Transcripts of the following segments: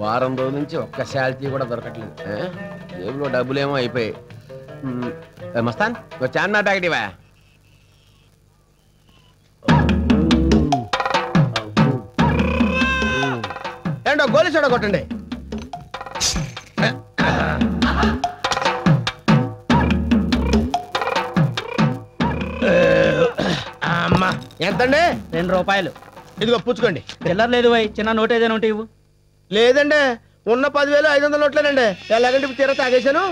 వారం రోజుల నుంచి ఒక్క శాలరీ కూడా దొరకట్లేదు. జేబులో డబ్బులేమో అయిపోయాయి. మస్తాన్ ఒక చార్మినార్ ప్యాకెట్ ఇవా. ఏంటో గోలి చూడ కొట్టండి. అమ్మా ఎంతండి? 2 రూపాయలు. ఇదిగో పుచ్చుకోండి. చిల్లర లేదు వై, చిన్న నోట్ ఏదైనా ఉంటే ఇవ్వు. లేదండి, ఉన్న 10,500 నోట్లేనండి. ఎలాగంటే తీరా తాగేశాను.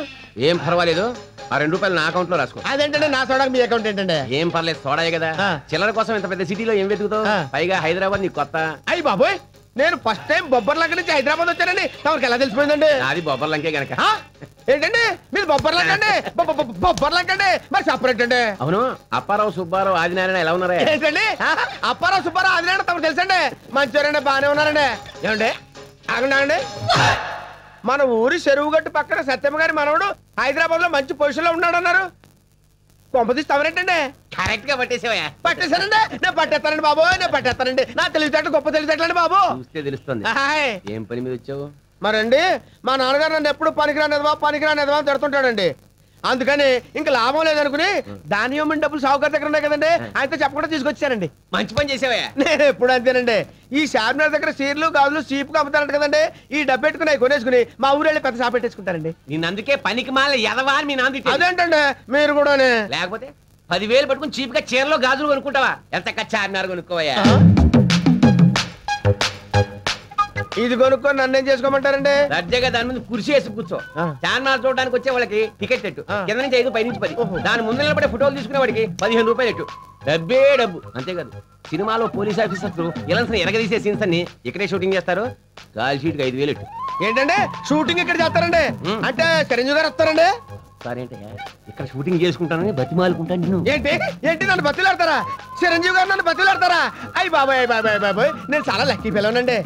ఏం పర్వాలేదు, ఆ 2 రూపాయలు నా అకౌంట్ లో రాసుకో. అదేంటండి నా సోడాకి మీ అకౌంట్ ఏంటండి? ఏం పర్లేదు, సోడాయే కదా. చిల్లర కోసం ఇంత పెద్ద సిటీలో ఏం వెతుకుతావు? పైగా హైదరాబాద్ నీకు కొత్త. అయ్యి బాబోయ్, నేను ఫస్ట్ టైం బొబ్బర్లంక నుంచి హైదరాబాద్ వచ్చానండి. తమకి ఎలా తెలిసిపోయిందండి? అది బొబ్బర్లంకే గనక. ఏంటండి మీరు బొబ్బర్లంకండి? బొబ్బర్లంకండి మరి సపరేట్ అండి. అవును, అప్పారావు సుబ్బారావు ఆదినారాయణ ఎలా ఉన్నారా? ఏంటండి అప్పారావు సుబ్బారావు ఆదినారాయణ తమకు తెలుసండి? మంచివారండి, బాగానే ఉన్నారండి. ఏమండి ఆగండి. మన ఊరి చెరువు గట్టు పక్కన సత్యమ్మ గారి మనవడు హైదరాబాద్ లో మంచి పొజిషన్ లో ఉన్నాడు అన్నారు. కొంపతీస్తామరేంటండి? కరెక్ట్ గా పట్టేసావా? పట్టేశానండి, నేను పట్టేస్తానండి బాబు, నేను పట్టేస్తానండి. నా తెలివితేటలు గొప్ప తెలివితేటలండి బాబు. చూస్తే తెలుస్తుంది. ఏం పని మీద వచ్చావు? మరండి మా నాన్నగారు నన్ను ఎప్పుడు పనికిరానిదవా అని తిడుతుంటాడండి. అందుకని ఇంకా లాభం లేదనుకుని దానియమ్మ డబ్బులు సావుకారు దగ్గర ఉన్నాయి కదండి, ఆయనతో చెప్పకుండా తీసుకొచ్చానండి. మంచి పని చేసావా? నేను ఎప్పుడు అంతేనండి. ఈ చార్మినార్ దగ్గర చీరలు గాజులు చీపుగా అమ్ముతారంట కదండి, ఈ డబ్బు పెట్టుకుని కొనేసుకుని మా ఊరు వెళ్ళి పెద్ద షాప్ పెట్టేసుకుంటారండి. నేను అందుకే పనికి మాల ఎదవా అని మీ నాన్న. అదేంటండి మీరు కూడా? లేకపోతే 10,000 పట్టుకుని చీప్ గా చీరలో గాజులు కొనుక్కుంటావా? ఎంత చార్మినార్ కొనుక్కోవయ్యా. ఇది కొనుక్కొని నన్నేం చేసుకోమంటారండి? దర్జాగా దాని ముందు కుర్చీ వేసి కూర్చో. చార్మినార్ చూడడానికి వచ్చే వాళ్ళకి టికెట్ ఎట్టు, కింద నుంచి 5 పై నుంచి 10. దాని ముందు నిలబడే ఫోటోలు తీసుకునే వాడికి 15 రూపాయలు ఎట్టు. డబ్బే డబ్బు, అంతేకాదు సినిమాలో పోలీస్ ఆఫీసర్లు ఇలాంటి ఎరగదీసే సీన్స్ అన్ని ఇక్కడే షూటింగ్ చేస్తారు. కాల్ షీట్ 5,000 ఎట్టు. ఏంటండి షూటింగ్ ఇక్కడ చేస్తారండి? అంటే చిరంజీవి గారు వస్తారండి? సరేంటే ఇక్కడ షూటింగ్ చేసుకుంటానని బతిమాలుకుంటాను నేను. ఏంటి నన్ను బతిలాడతారా? చిరంజీవి గారు నన్ను బతిలాడతారా? అయ్యి బాబాయ్, నేను చాలా లక్కీ పిల్లవనండి.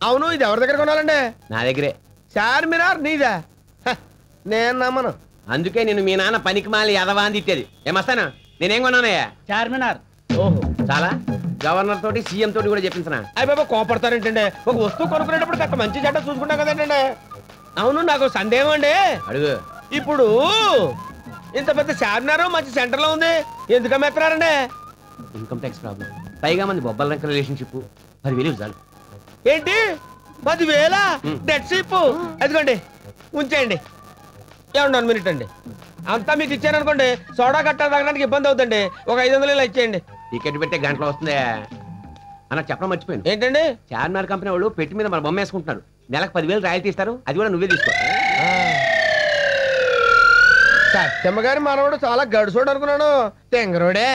అవును, ఇది ఎవరి దగ్గర కొనాలండి? నా దగ్గరే. చార్మినార్ నీదా? నేను నమ్మను. అందుకే నేను మీ నాన్న పనికి మాలి ఎదవా అని తిట్టేది. ఏమస్తానా నేనేం కొన్నానయ్యా? చార్మినార్. ఓహో, చాలా గవర్నర్ తోటి సీఎం తోటి కూడా చెప్పించిన. అయ్యి బాబా కోపడతారేంటండి? ఒక వస్తువు కొనుక్కునేటప్పుడు కాస్త మంచి చెడ్డ చూసుకుంటాం కదండి. అవును, నాకు సందేహం అండి. అడుగు. ఇప్పుడు ఇంత పెద్ద చార్మినార్ మంచి సెంటర్ లో ఉంది, ఎందుకు అమ్మేస్తున్నారండి? Income tax problem. పైగా మంది బొబ్బల రంక రిలేషన్షిప్ 10,000 చాలు. ఏంటి 10,000 డెట్ షీప్? అదిగోండి ఉంచేయండి. ఏమన్నా 1 మినిట్ అండి. అంతా మీకు ఇచ్చాను అనుకోండి, సోడా కట్ట తాగడానికి ఇబ్బంది అవుతుంది. ఒక 500 ఇచ్చేయండి. టికెట్ పెట్టే గంటలో వస్తుందా అన్న చెప్పడం మర్చిపోయింది. ఏంటండి? చార్మినార్ కంపెనీ వాళ్ళు పెట్టి మీద మన బొమ్మ వేసుకుంటున్నారు. నెలకు 10,000 రాయల్టీ ఇస్తారు, అది కూడా నువ్వే తీసుకో. సత్యమ్మ గారి మనవడు చాలా గడుసోడు అనుకున్నాను, తెంగరోడే.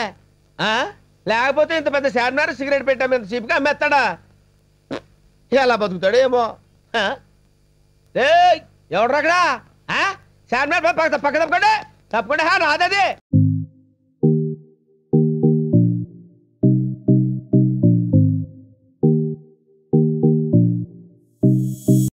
లేకపోతే ఇంత పెద్ద చార్మినార్ సిగరెట్ పెట్టాము ఇంత చీప్గా అమ్మేస్తాడా? ఎలా బతుకుతాడు ఏమో. ఎవడ్రా అక్కడ? చార్మినార్ పక్క తప్పకుండా నాదది.